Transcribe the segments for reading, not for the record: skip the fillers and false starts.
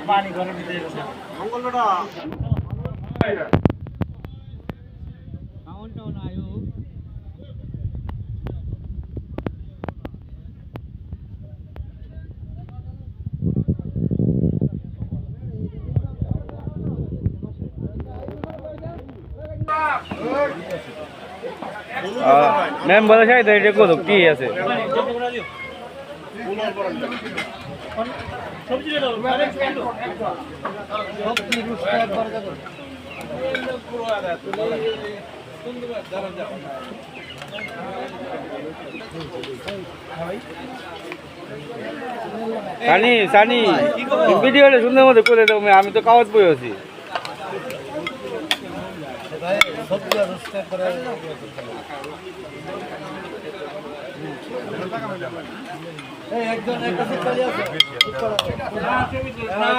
পানি ঘরের ভিতরে গেছে মঙ্গলটা কাউন্টও নাই ও मैम बोला शायद ये को की আছে সবজি রে দাও সবজি রুস্ট একবার দাও পুরো আদা সুন্দর দাঁড়ান যাও সানি সানি ভিডিওটা সুন্দর মতো করে দাও আমি তো কাগজ বই আছি ভাই সবজি রুস্ট একবার এই একজন একটা সিটকালি আছে না তুমি না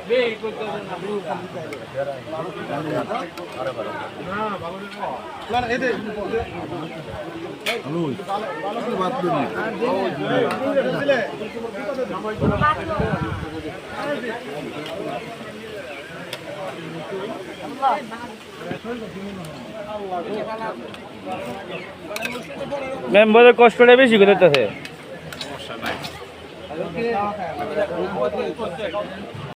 বে করতে না আরে ভালো না ভালো না এই দে হ্যালো ভালো করে বাত করি দিলে मैम बोले कष्टটা বেশি করতেছে